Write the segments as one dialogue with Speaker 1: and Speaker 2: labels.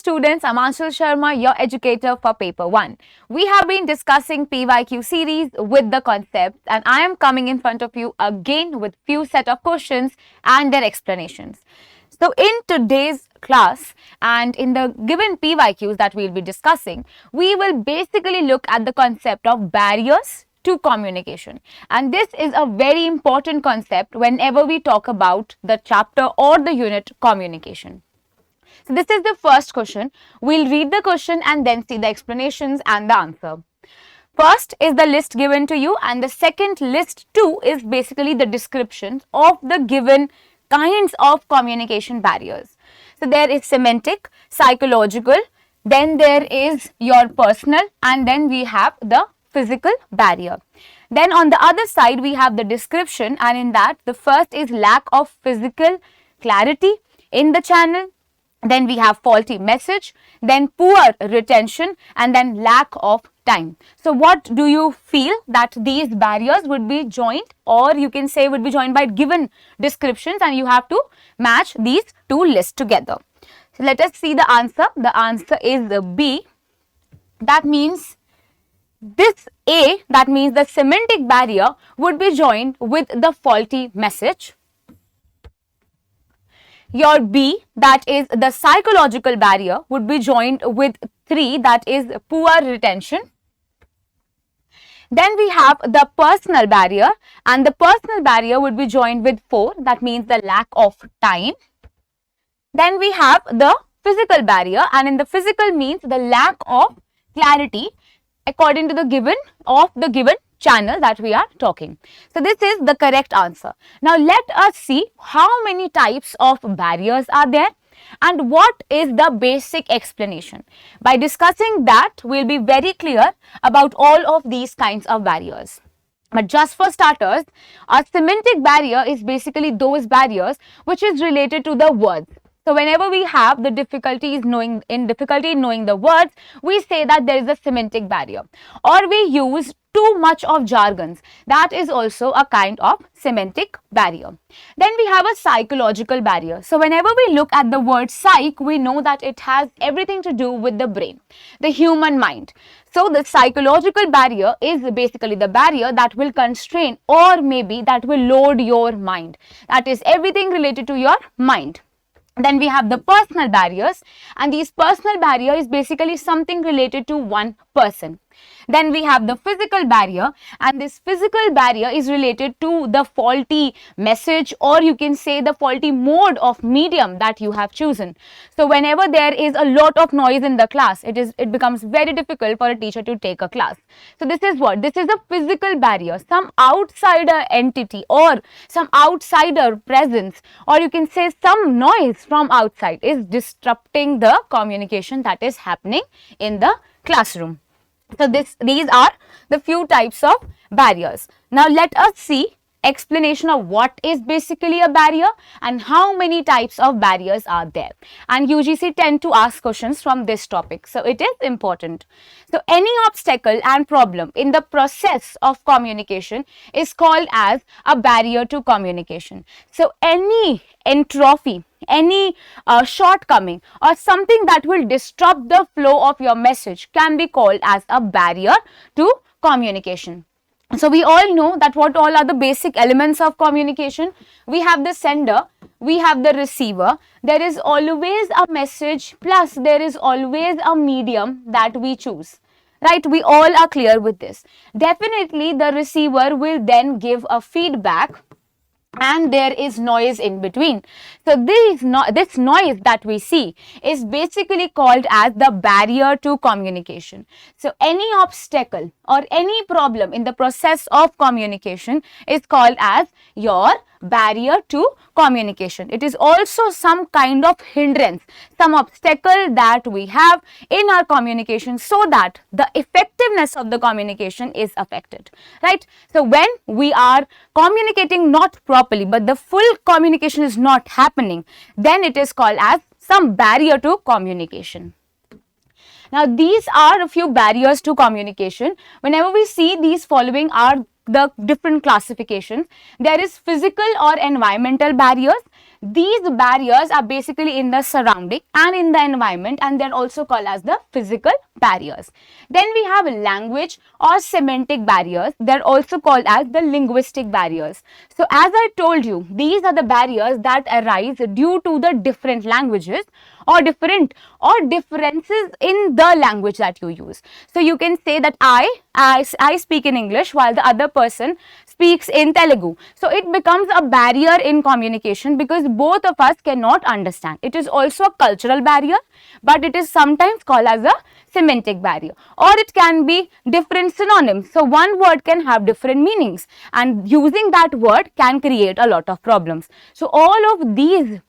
Speaker 1: students, I'm Aanchal Sharma, your educator for paper 1. We have been discussing PYQ series with the concepts, and I am coming in front of you again with few set of questions and their explanations. So in today's class and in the given PYQs that we'll be discussing, we will basically look at the concept of barriers to communication, and this is a very important concept whenever we talk about the chapter or the unit communication. So this is the first question. We'll read the question and then see the explanations and the answer. First is the list given to you, and the second list too is basically the descriptions of the given kinds of communication barriers. So there is semantic, psychological, then there is your personal, and then we have the physical barrier. Then on the other side we have the description, and in that the first is lack of physical clarity in the channel. Then we have faulty message, then poor retention, and then lack of time. So what do you feel that these barriers would be joined, or you can say would be joined by given descriptions, and you have to match these two lists together. So let us see the answer. The answer is B. That means this A, that means the semantic barrier would be joined with the faulty message. Your B, that is the psychological barrier, would be joined with 3, that is poor retention. Then we have the personal barrier, and the personal barrier would be joined with 4, that means the lack of time. Then we have the physical barrier, and in the physical means the lack of clarity according to the given channel that we are talking. So this is the correct answer. Now let us see how many types of barriers are there and what is the basic explanation. By discussing that, we'll be very clear about all of these kinds of barriers. But just for starters, a semantic barrier is basically those barriers which is related to the words. So whenever we have the difficulty in knowing the words, we say that there is a semantic barrier, or we use too much of jargons. That is also a kind of semantic barrier. Then we have a psychological barrier. So whenever we look at the word psych, we know that it has everything to do with the brain, the human mind. So the psychological barrier is basically the barrier that will constrain, or maybe that will load your mind. That is everything related to your mind. Then we have the personal barriers, and these personal barrier is basically something related to one person. Then we have the physical barrier, and this physical barrier is related to the faulty message, or you can say the faulty mode of medium that you have chosen. So whenever there is a lot of noise in the class, it becomes very difficult for a teacher to take a class. So this is what? This is a physical barrier. Some outsider entity or some outsider presence, or you can say some noise from outside is disrupting the communication that is happening in the classroom. So these are the few types of barriers. Now let us see explanation of what is basically a barrier and how many types of barriers are there. And UGC tend to ask questions from this topic, so it is important. So any obstacle and problem in the process of communication is called as a barrier to communication. So any entropy, any shortcoming or something that will disrupt the flow of your message can be called as a barrier to communication. So we all know that what all are the basic elements of communication. We have the sender, we have the receiver, there is always a message, plus there is always a medium that we choose. Right, we all are clear with this. Definitely the receiver will then give a feedback, and there is noise in between. So this noise that we see is basically called as the barrier to communication. So any obstacle or any problem in the process of communication is called as your barrier to communication. It is also some kind of hindrance, some obstacle that we have in our communication, so that the effectiveness of the communication is affected, right? So when we are communicating not properly, but the full communication is not happening, then it is called as some barrier to communication. Now these are a few barriers to communication. Whenever we see these following are the different classifications. There is physical or environmental barriers, These barriers are basically in the surrounding and in the environment, and they're also called as the physical barriers. Then we have language or semantic barriers. They're also called as the linguistic barriers. So as I told you, these are the barriers that arise due to the different languages or differences in the language that you use. So you can say that I speak in English while the other person speaks in Telugu. So it becomes a barrier in communication because both of us cannot understand. It is also a cultural barrier, but it is sometimes called as a semantic barrier, or it can be different synonyms. So one word can have different meanings, and using that word can create a lot of problems. So all of these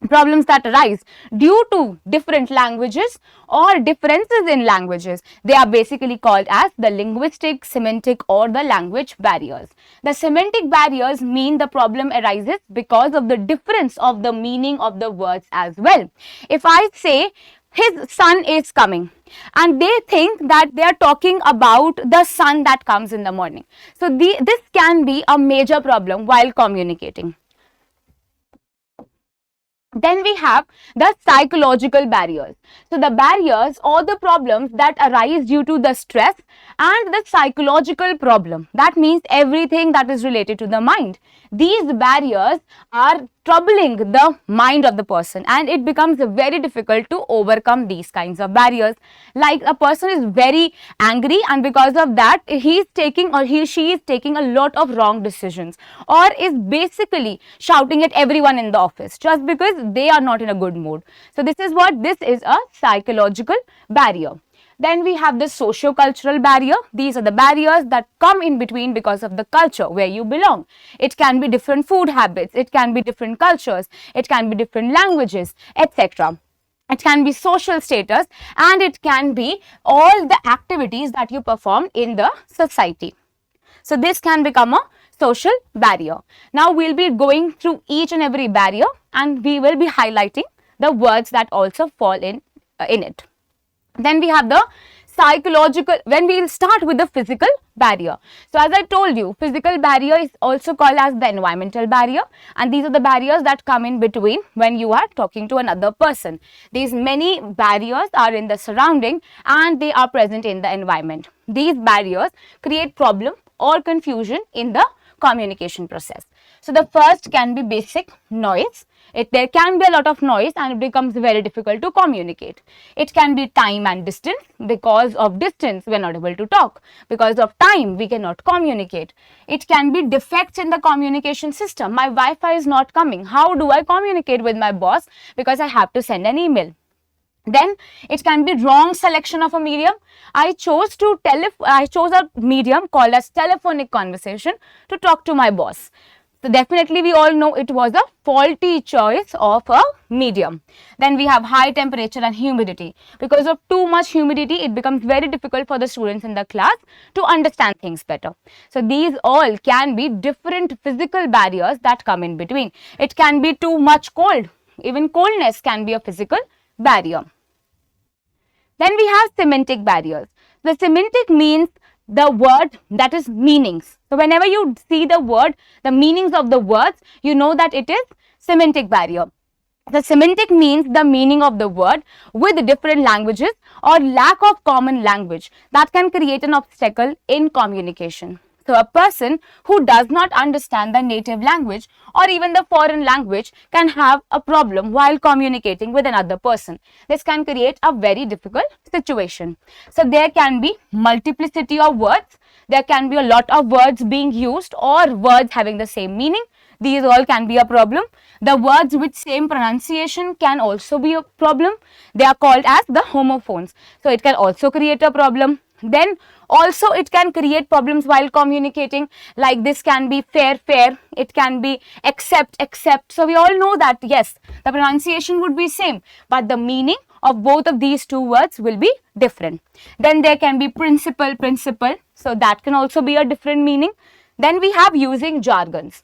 Speaker 1: problems that arise due to different languages or differences in languages, they are basically called as the linguistic, semantic, or the language barriers. The semantic barriers mean the problem arises because of the difference of the meaning of the words as well. If I say his son is coming, and they think that they are talking about the sun that comes in the morning. So this can be a major problem while communicating. Then we have the psychological barriers. So the barriers or the problems that arise due to the stress and the psychological problem. That means everything that is related to the mind. These barriers are troubling the mind of the person, and it becomes very difficult to overcome these kinds of barriers. Like a person is very angry, and because of that he is taking, or she is taking a lot of wrong decisions, or is basically shouting at everyone in the office just because they are not in a good mood. So this is a psychological barrier. Then we have the socio-cultural barrier. These are the barriers that come in between because of the culture where you belong. It can be different food habits, it can be different cultures, it can be different languages, etc. It can be social status, and it can be all the activities that you perform in the society. So this can become a social barrier. Now we'll be going through each and every barrier, and we will be highlighting the words that also fall in it. Then we have the psychological, when we will start with the physical barrier. So as I told you, physical barrier is also called as the environmental barrier, and these are the barriers that come in between when you are talking to another person. These many barriers are in the surrounding and they are present in the environment. These barriers create problem or confusion in the communication process. So the first can be basic noise. There can be a lot of noise and it becomes very difficult to communicate. It can be time and distance. Because of distance we are not able to talk. Because of time we cannot communicate. It can be defects in the communication system. My Wi-Fi is not coming. How do I communicate with my boss? Because I have to send an email. Then it can be wrong selection of a medium. I chose a medium called as telephonic conversation to talk to my boss. So definitely we all know it was a faulty choice of a medium. Then we have high temperature and humidity. Because of too much humidity, it becomes very difficult for the students in the class to understand things better. So these all can be different physical barriers that come in between. It can be too much cold. Even coldness can be a physical barrier. Then we have semantic barriers. The semantic means the word, that is meanings. So whenever you see the word, the meanings of the words, you know that it is semantic barrier. The semantic means the meaning of the word with different languages or lack of common language that can create an obstacle in communication. So a person who does not understand the native language or even the foreign language can have a problem while communicating with another person. This can create a very difficult situation. So there can be multiplicity of words. There can be a lot of words being used or words having the same meaning. These all can be a problem. The words with same pronunciation can also be a problem. They are called as the homophones. So it can also create a problem. Then also it can create problems while communicating, like this can be fair, it can be except. So we all know that yes, the pronunciation would be same, but the meaning of both of these two words will be different. Then there can be principle, so that can also be a different meaning. Then we have using jargons.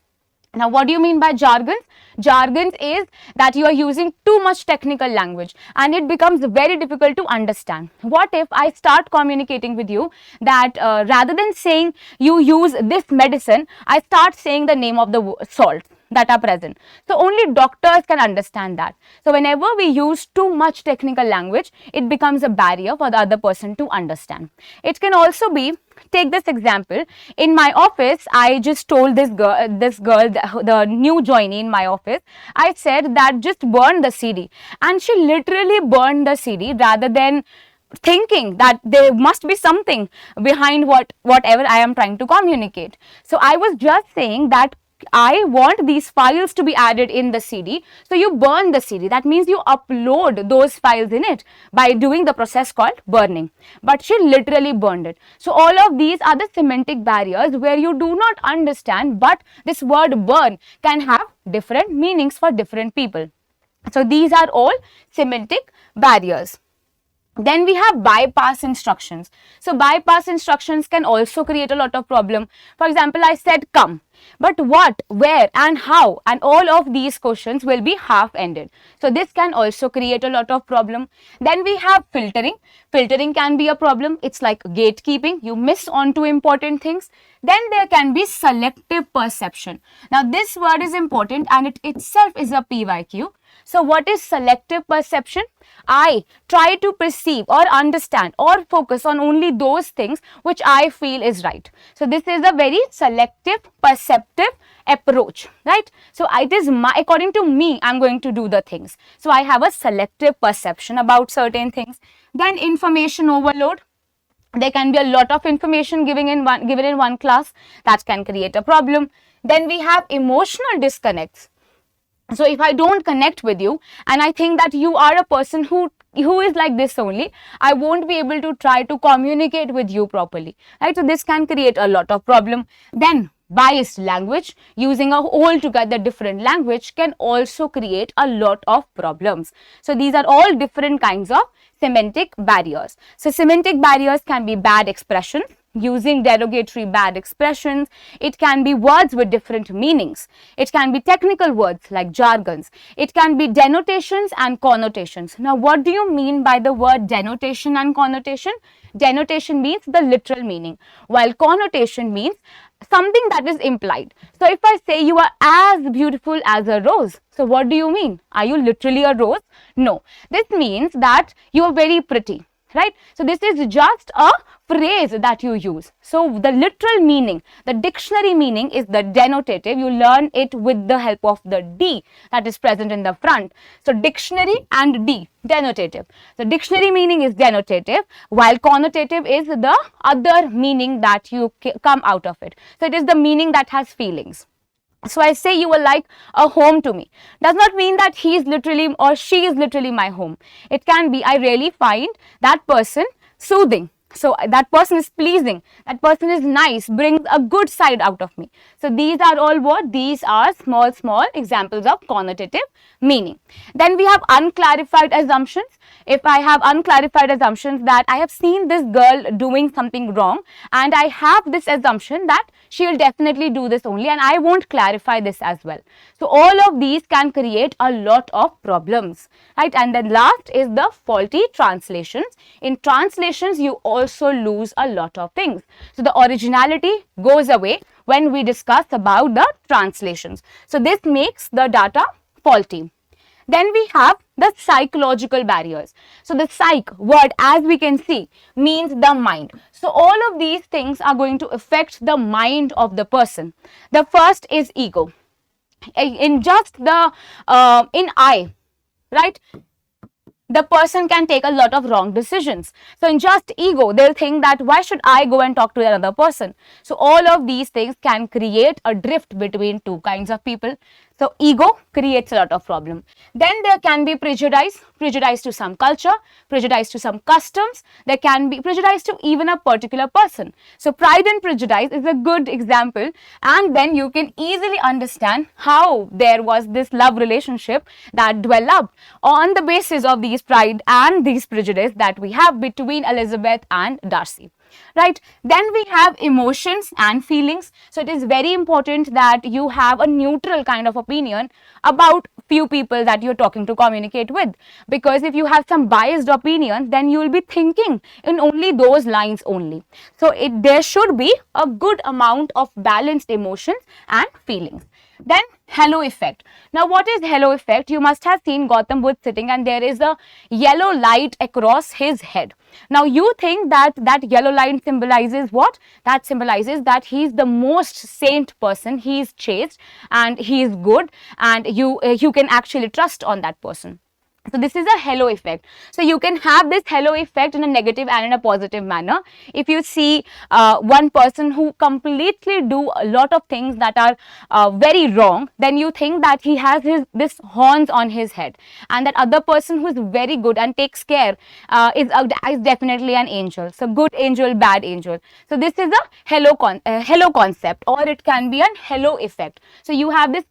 Speaker 1: Now, what do you mean by jargons? Jargons is that you are using too much technical language and it becomes very difficult to understand. What if I start communicating with you that rather than saying you use this medicine, I start saying the name of the salt. that are present. So only doctors can understand that. So whenever we use too much technical language, it becomes a barrier for the other person to understand. It can also be, take this example, in my office, I just told this girl, the new joinee in my office, I said that just burn the CD, and she literally burned the CD rather than thinking that there must be something behind whatever I am trying to communicate. So I was just saying that I want these files to be added in the CD. So you burn the CD. That means you upload those files in it by doing the process called burning. But she literally burned it. So all of these are the semantic barriers where you do not understand, but this word burn can have different meanings for different people. So these are all semantic barriers. Then we have bypass instructions. So bypass instructions can also create a lot of problem. For example, I said come, but what, where and how, and all of these questions will be half-ended. So this can also create a lot of problem. Then we have filtering. Filtering can be a problem. It's like gatekeeping. You miss on to important things. Then there can be selective perception. Now this word is important and it itself is a PYQ. So what is selective perception? I try to perceive or understand or focus on only those things which I feel is right. So this is a very selective perceptive approach, right? So it is according to me, I'm going to do the things. So I have a selective perception about certain things. Then information overload. There can be a lot of information given in one class that can create a problem. Then we have emotional disconnects. So if I don't connect with you and I think that you are a person who is like this only, I won't be able to try to communicate with you properly, right? So this can create a lot of problem. Then biased language, using a altogether different language can also create a lot of problems. So these are all different kinds of semantic barriers. So semantic barriers can be bad expressions, using derogatory bad expressions. It can be words with different meanings. It can be technical words like jargons. It can be denotations and connotations. Now, what do you mean by the word denotation and connotation? Denotation means the literal meaning, while connotation means something that is implied. So, if I say you are as beautiful as a rose, so what do you mean? Are you literally a rose? No. This means that you are very pretty, right? So this is just a phrase that you use. So the literal meaning, the dictionary meaning is the denotative. You learn it with the help of the D that is present in the front. So dictionary and D, denotative. The dictionary meaning is denotative, while connotative is the other meaning that you come out of it. So it is the meaning that has feelings. So I say you are like a home to me. Does not mean that he is literally or she is literally my home. It can be I really find that person soothing. So that person is pleasing, that person is nice, brings a good side out of me. So these are all what? These are small examples of connotative meaning. Then we have unclarified assumptions. If I have unclarified assumptions that I have seen this girl doing something wrong and I have this assumption that she will definitely do this only and I won't clarify this as well. So all of these can create a lot of problems, right? And then last is the faulty translations. In translations, you also lose a lot of things. So the originality goes away when we discuss about the translations. So this makes the data faulty. Then we have the psychological barriers. So the psych word, as we can see, means the mind. So all of these things are going to affect the mind of the person. The first is ego. In just the in I, right? The person can take a lot of wrong decisions. So in just ego, they'll think that why should I go and talk to another person? So all of these things can create a drift between two kinds of people. So ego creates a lot of problem. Then there can be prejudice to some culture, prejudice to some customs. There can be prejudice to even a particular person. So pride and prejudice is a good example, and then you can easily understand how there was this love relationship that developed on the basis of these pride and these prejudice that we have between Elizabeth and Darcy. Right? Then we have emotions and feelings. So it is very important that you have a neutral kind of opinion about few people that you're talking to communicate with, because if you have some biased opinion, then you will be thinking in only those lines only. So there should be a good amount of balanced emotions and feelings. Then halo effect. Now, what is halo effect? You must have seen Gautam Buddha sitting and there is a yellow light across his head. Now, you think that that yellow light symbolizes what? That symbolizes that he is the most saint person, he is chaste and he is good, and you can actually trust on that person. So this is a halo effect. So you can have this halo effect in a negative and in a positive manner. If you see one person who completely do a lot of things that are very wrong, then you think that he has this horns on his head, and that other person who is very good and takes care is definitely an angel. So good angel, bad angel. So this is a halo concept, or it can be an halo effect. So you have this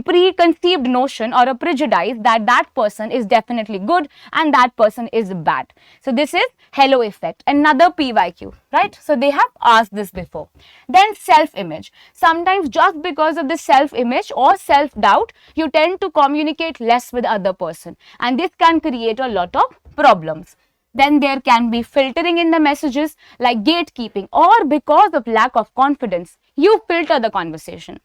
Speaker 1: preconceived notion or a prejudice that that person is definitely good and that person is bad. So this is halo effect, another PYQ, right? So they have asked this before. Then self-image. Sometimes just because of the self-image or self-doubt, you tend to communicate less with the other person, and this can create a lot of problems. Then there can be filtering in the messages, like gatekeeping, or because of lack of confidence, you filter the conversation.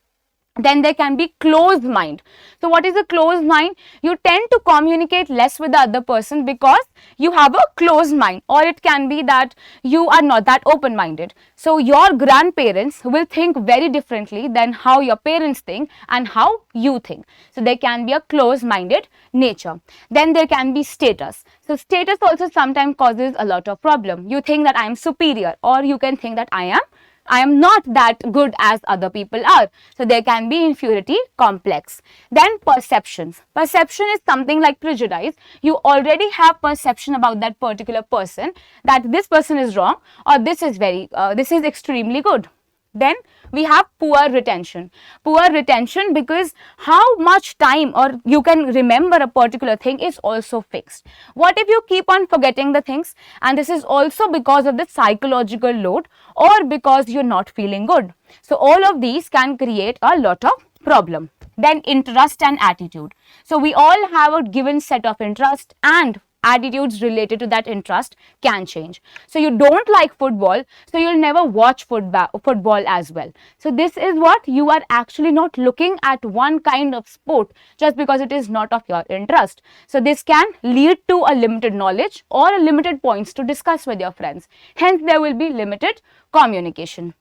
Speaker 1: Then there can be closed mind. So what is a closed mind? You tend to communicate less with the other person because you have a closed mind, or it can be that you are not that open-minded. So your grandparents will think very differently than how your parents think and how you think. So there can be a closed-minded nature. Then there can be status. So status also sometimes causes a lot of problem. You think that I am superior, or you can think that I am not that good as other people are. So there can be inferiority complex. Then perceptions. Perception is something like prejudice. You already have perception about that particular person, that this person is wrong, or this is extremely good. Then we have poor retention. Poor retention because how much time or you can remember a particular thing is also fixed. What if you keep on forgetting the things? And this is also because of the psychological load, or because you're not feeling good. So all of these can create a lot of problem. Then interest and attitude. So we all have a given set of interest, and attitudes related to that interest can change. So you don't like football, so you'll never watch football as well. So this is what you are actually not looking at one kind of sport just because it is not of your interest. So this can lead to a limited knowledge or a limited points to discuss with your friends. Hence there will be limited communication.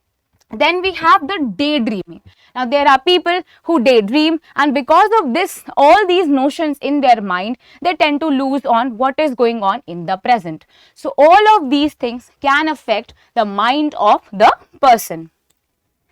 Speaker 1: Then we have the daydreaming. Now there are people who daydream, and because of this, all these notions in their mind, they tend to lose on what is going on in the present. So all of these things can affect the mind of the person.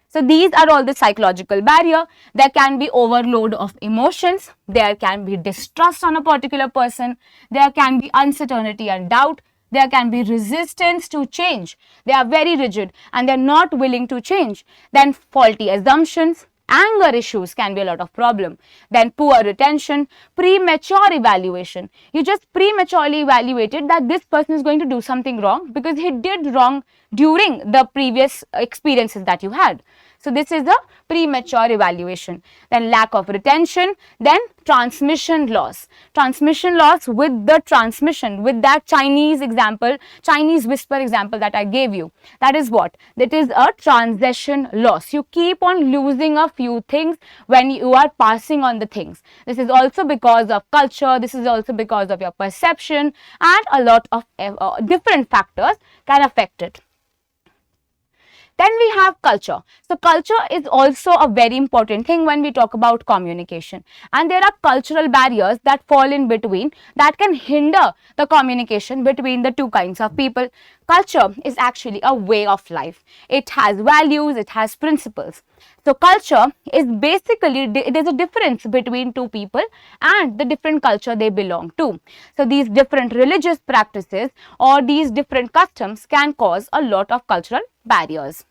Speaker 1: So these are all the psychological barrier. There can be overload of emotions. There can be distrust on a particular person. There can be uncertainty and doubt. There can be resistance to change. They are very rigid and they are not willing to change. Then faulty assumptions, anger issues can be a lot of problem. Then poor retention, premature evaluation. You just prematurely evaluated that this person is going to do something wrong because he did wrong during the previous experiences that you had. So this is the premature evaluation. Then lack of retention, then transmission loss. Transmission loss with the transmission, with that Chinese whisper example that I gave you. That is what? That is a transition loss. You keep on losing a few things when you are passing on the things. This is also because of culture, this is also because of your perception, and a lot of different factors can affect it. Then we have culture. So culture is also a very important thing when we talk about communication. And there are cultural barriers that fall in between that can hinder the communication between the two kinds of people. Culture is actually a way of life. It has values, it has principles. So culture is basically, it is a difference between two people and the different culture they belong to. So these different religious practices or these different customs can cause a lot of cultural barriers.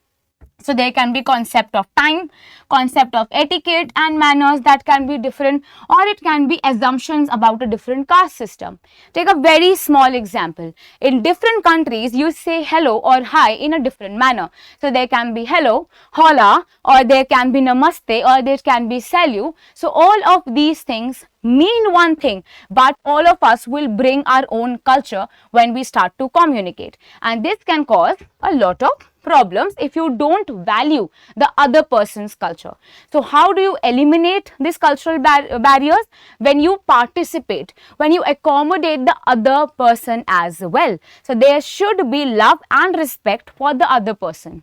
Speaker 1: So there can be concept of time, concept of etiquette and manners that can be different, or it can be assumptions about a different caste system. Take a very small example. In different countries, you say hello or hi in a different manner. So there can be hello, hola, or there can be namaste, or there can be salut. So all of these things mean one thing, but all of us will bring our own culture when we start to communicate, and this can cause a lot of problems if you don't value the other person's culture. So how do you eliminate these cultural barriers? When you participate, when you accommodate the other person as well. So there should be love and respect for the other person.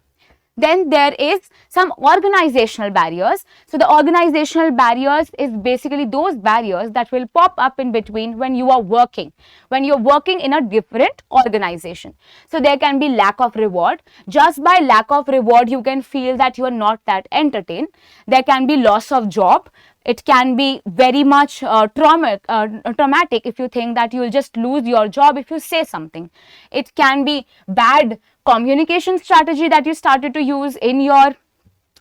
Speaker 1: Then there is some organizational barriers. So the organizational barriers is basically those barriers that will pop up in between when you are working, when you're working in a different organization. So there can be lack of reward. Just by lack of reward, you can feel that you are not that entertained. There can be loss of job. It can be very much traumatic if you think that you will just lose your job if you say something. It can be bad communication strategy that you started to use in your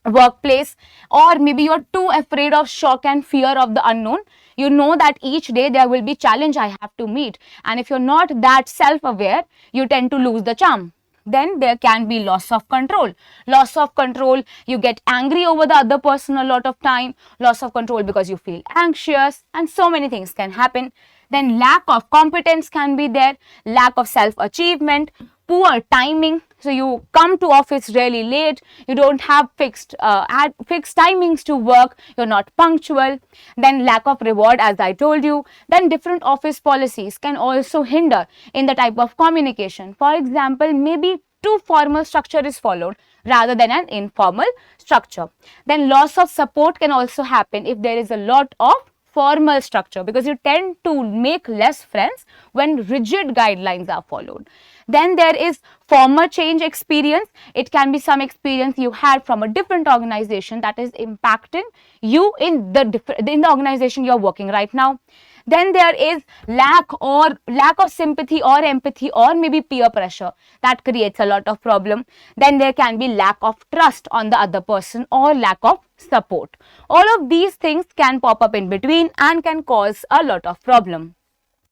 Speaker 1: workplace, or maybe you're too afraid of shock and fear of the unknown. You know that each day there will be challenge I have to meet, and if you're not that self-aware, you tend to lose the charm. Then there can be loss of control. Loss of control, you get angry over the other person a lot of time. Loss of control because you feel anxious, and so many things can happen. Then lack of competence can be there, lack of self-achievement, poor timing. So you come to office really late, you don't have fixed timings to work, you're not punctual. Then lack of reward, as I told you. Then different office policies can also hinder in the type of communication. For example, maybe too formal structure is followed rather than an informal structure. Then loss of support can also happen if there is a lot of formal structure, because you tend to make less friends when rigid guidelines are followed. Then there is former change experience. It can be some experience you had from a different organization that is impacting you in the organization you are working right now. Then there is lack of sympathy or empathy, or maybe peer pressure that creates a lot of problem. Then there can be lack of trust on the other person or lack of support. All of these things can pop up in between and can cause a lot of problem.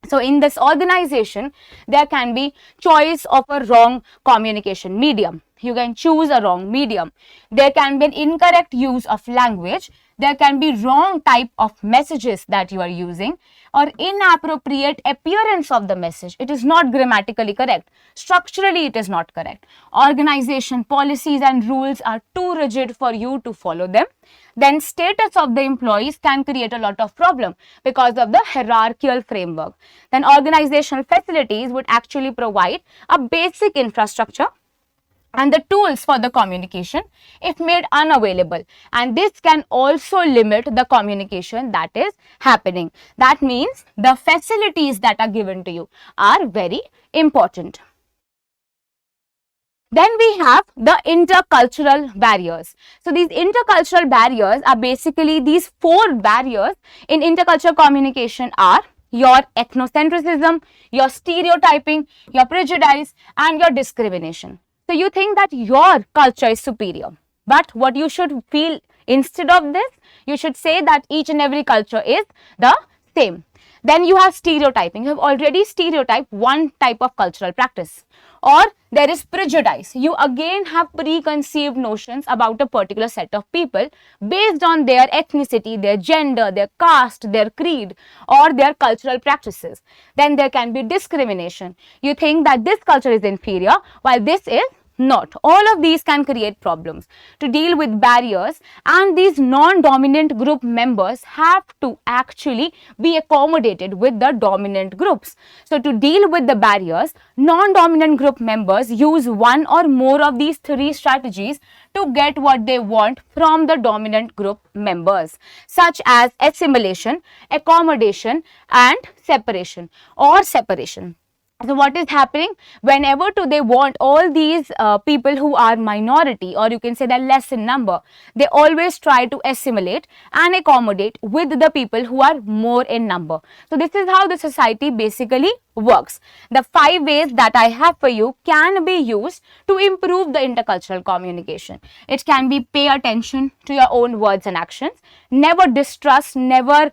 Speaker 1: So in this organization, there can be choice of a wrong communication medium. You can choose a wrong medium. There can be an incorrect use of language. There can be wrong type of messages that you are using, or inappropriate appearance of the message. It is not grammatically correct. Structurally, it is not correct. Organization policies and rules are too rigid for you to follow them. Then status of the employees can create a lot of problem because of the hierarchical framework. Then organizational facilities would actually provide a basic infrastructure and the tools for the communication if made unavailable, and this can also limit the communication that is happening. That means the facilities that are given to you are very important. Then we have the intercultural barriers. So these intercultural barriers are basically these 4 barriers in intercultural communication are your ethnocentrism, your stereotyping, your prejudice, and your discrimination. So you think that your culture is superior, but what you should feel instead of this, you should say that each and every culture is the same. Then you have stereotyping. You have already stereotyped one type of cultural practice. Or there is prejudice. You again have preconceived notions about a particular set of people based on their ethnicity, their gender, their caste, their creed, or their cultural practices. Then there can be discrimination. You think that this culture is inferior while this is not. All of these can create problems. To deal with barriers, and these non-dominant group members have to actually be accommodated with the dominant groups. So to deal with the barriers, non-dominant group members use one or more of these 3 strategies to get what they want from the dominant group members, such as assimilation, accommodation, and separation or separation. So what is happening? Whenever they want all these people who are minority, or you can say they're less in number, they always try to assimilate and accommodate with the people who are more in number. So this is how the society basically works. The 5 ways that I have for you can be used to improve the intercultural communication. It can be pay attention to your own words and actions, never distrust, never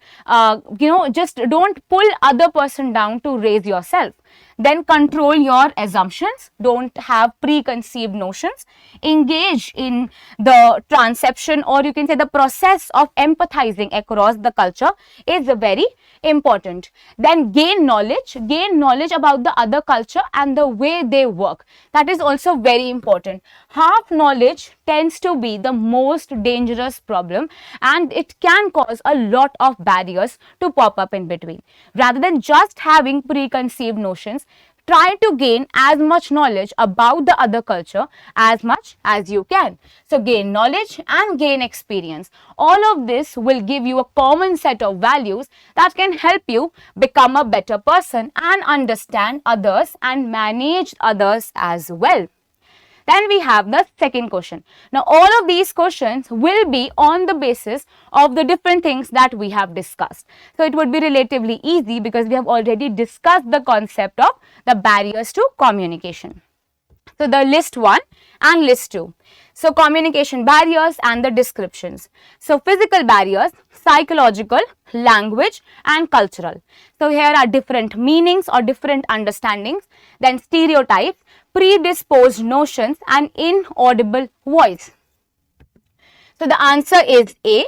Speaker 1: just don't pull other person down to raise yourself. Then control your assumptions, don't have preconceived notions, engage in the transception, or you can say the process of empathizing across the culture is very important. Then gain knowledge having knowledge about the other culture and the way they work. That is also very important. Half knowledge tends to be the most dangerous problem, and it can cause a lot of barriers to pop up in between. Rather than just having preconceived notions, try to gain as much knowledge about the other culture as much as you can. So gain knowledge and gain experience. All of this will give you a common set of values that can help you become a better person and understand others and manage others as well. Then we have the second question. Now all of these questions will be on the basis of the different things that we have discussed. So it would be relatively easy because we have already discussed the concept of the barriers to communication. So the list 1 and list 2. So communication barriers and the descriptions. So physical barriers, psychological, language and cultural. So here are different meanings or different understandings, then stereotypes, predisposed notions and inaudible voice. So the answer is A.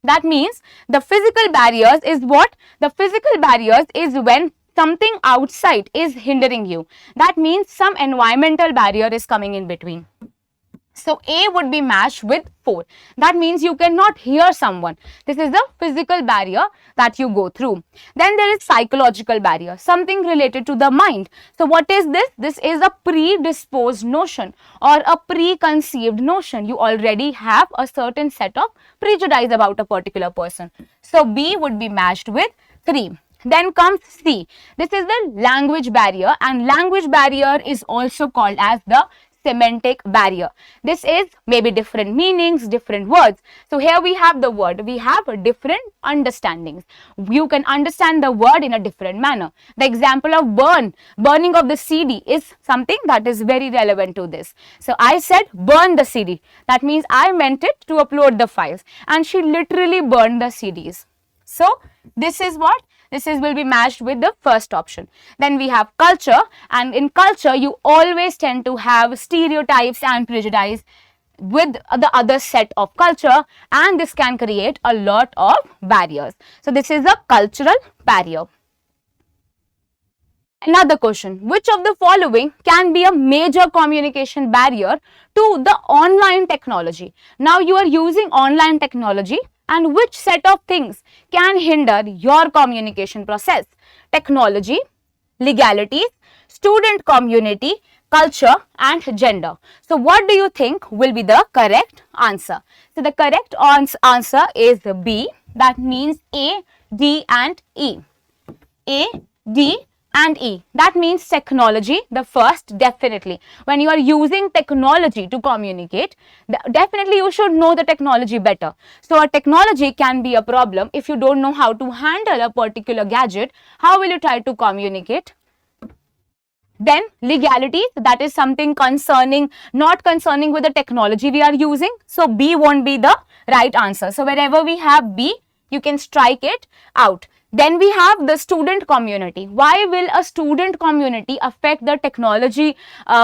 Speaker 1: That means the physical barriers is what? The physical barriers is when something outside is hindering you. That means some environmental barrier is coming in between. So A would be matched with 4. That means you cannot hear someone. This is the physical barrier that you go through. Then there is psychological barrier, something related to the mind. So what is this? This is a predisposed notion or a preconceived notion. You already have a certain set of prejudice about a particular person. So B would be matched with 3. Then comes C. This is the language barrier, and language barrier is also called as the semantic barrier. This is maybe different meanings, different words. So here we have the word, we have different understandings. You can understand the word in a different manner. The example of burning of the CD is something that is very relevant to this. So I said burn the CD. That means I meant it to upload the files, and she literally burned the CDs. So this is what? This will be matched with the first option. Then we have culture, and in culture you always tend to have stereotypes and prejudice with the other set of culture, and this can create a lot of barriers. So this is a cultural barrier. Another question, which of the following can be a major communication barrier to the online technology? Now you are using online technology, and which set of things can hinder your communication process? Technology, legalities, student community, culture and gender. So what do you think will be the correct answer? So the correct answer is B. That means A, D and E. A, D and E. That means technology, the first, definitely. When you are using technology to communicate, definitely you should know the technology better. So a technology can be a problem if you don't know how to handle a particular gadget. How will you try to communicate? Then legalities, that is something concerning, not concerning with the technology we are using. So B won't be the right answer. So wherever we have B, you can strike it out. Then we have the student community. Why will a student community affect the technology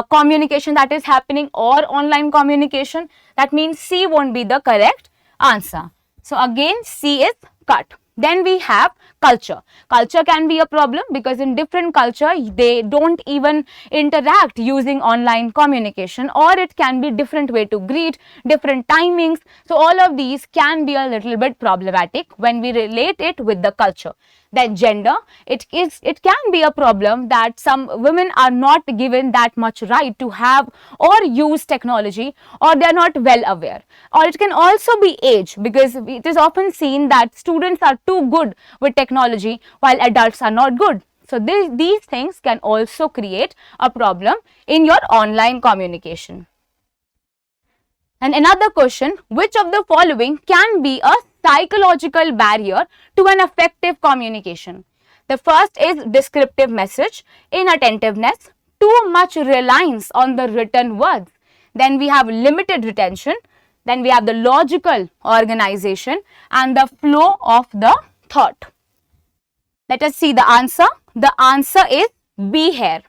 Speaker 1: communication that is happening or online communication? That means C won't be the correct answer. So again C is cut. Then we have culture. Culture can be a problem because in different culture they don't even interact using online communication, or it can be different way to greet, different timings. So all of these can be a little bit problematic when we relate it with the culture. Then gender, it can be a problem that some women are not given that much right to have or use technology, or they are not well aware. Or it can also be age, because it is often seen that students are too good with technology while adults are not good. So these things can also create a problem in your online communication. And another question, which of the following can be a psychological barrier to an effective communication? The first is descriptive message, inattentiveness, too much reliance on the written words. Then we have limited retention. Then we have the logical organization and the flow of the thought. Let us see the answer. The answer is B here.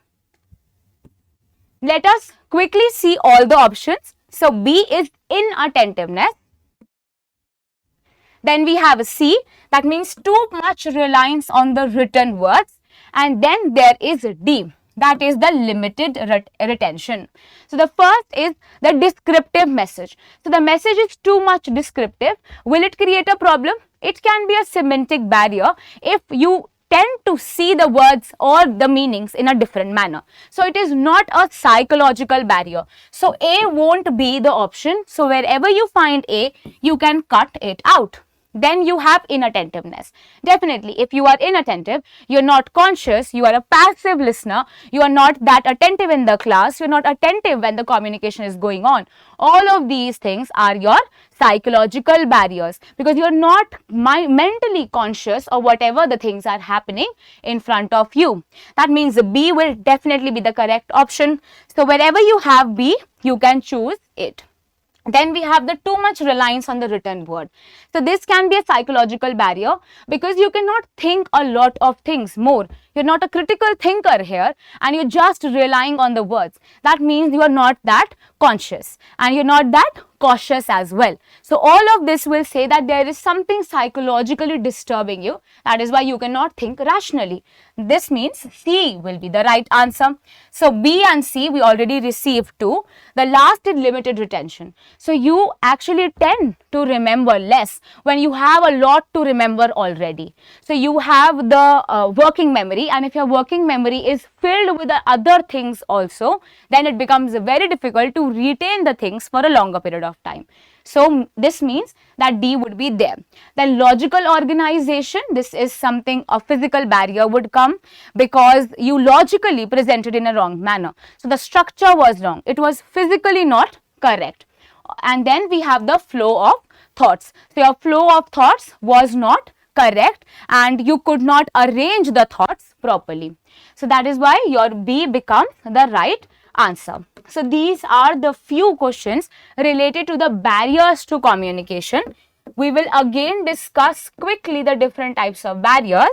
Speaker 1: Let us quickly see all the options. So B is inattentiveness. Then we have a C, that means too much reliance on the written words. And then there is D, that is the limited retention. So the first is the descriptive message. So the message is too much descriptive. Will it create a problem? It can be a semantic barrier if you tend to see the words or the meanings in a different manner. So it is not a psychological barrier. So A won't be the option. So wherever you find A, you can cut it out. Then you have inattentiveness. Definitely, if you are inattentive, you're not conscious, you are a passive listener, you are not that attentive in the class, you're not attentive when the communication is going on. All of these things are your psychological barriers, because you're not mentally conscious of whatever the things are happening in front of you. That means B will definitely be the correct option. So wherever you have B, you can choose it. Then we have the too much reliance on the written word. So this can be a psychological barrier, because you cannot think a lot of things more. You're not a critical thinker here, and you're just relying on the words. That means you are not that conscious, and you're not that cautious as well. So all of this will say that there is something psychologically disturbing you. That is why you cannot think rationally. This means C will be the right answer. So B and C we already received 2. The last is limited retention. So you actually tend to remember less when you have a lot to remember already. So you have the working memory, and if your working memory is filled with the other things also, then it becomes very difficult to retain the things for a longer period of time. So this means that D would be there. Then logical organization, this is something a physical barrier would come, because you logically presented in a wrong manner. So the structure was wrong. It was physically not correct. And then we have the flow of thoughts. So your flow of thoughts was not correct, and you could not arrange the thoughts properly. So that is why your B becomes the right answer. So these are the few questions related to the barriers to communication. We will again discuss quickly the different types of barriers.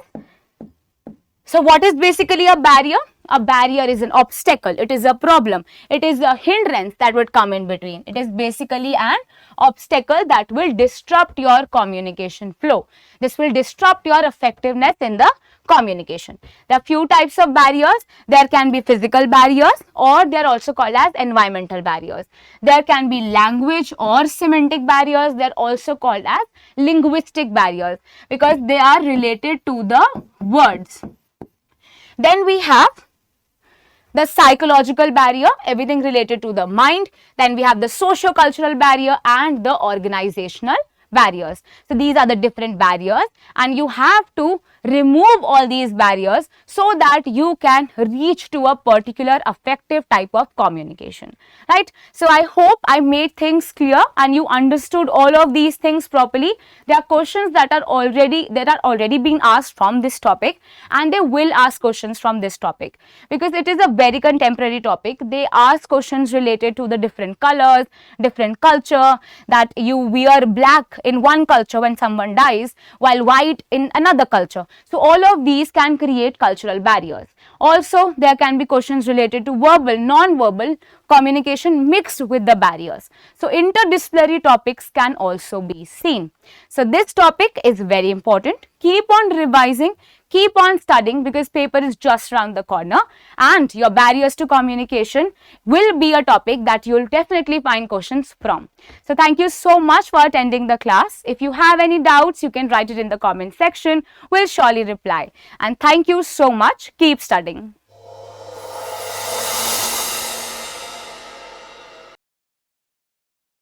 Speaker 1: So what is basically a barrier? A barrier is an obstacle, it is a problem, it is a hindrance that would come in between. It is basically an obstacle that will disrupt your communication flow. This will disrupt your effectiveness in the communication. There are few types of barriers. There can be physical barriers, or they are also called as environmental barriers. There can be language or semantic barriers. They are also called as linguistic barriers, because they are related to the words. Then we have the psychological barrier, everything related to the mind. Then we have the socio-cultural barrier and the organizational barriers. So these are the different barriers, and you have to remove all these barriers so that you can reach to a particular effective type of communication, right? So I hope I made things clear and you understood all of these things properly. There are questions that are already being asked from this topic, and they will ask questions from this topic because it is a very contemporary topic. They ask questions related to the different colors, different culture, that you wear black in one culture when someone dies while white in another culture. So all of these can create cultural barriers. Also, there can be questions related to verbal, non-verbal communication mixed with the barriers. So interdisciplinary topics can also be seen. So this topic is very important. Keep on revising, keep on studying, because paper is just around the corner, and your barriers to communication will be a topic that you will definitely find questions from. So thank you so much for attending the class. If you have any doubts, you can write it in the comment section. We'll surely reply. And thank you so much. Keep studying.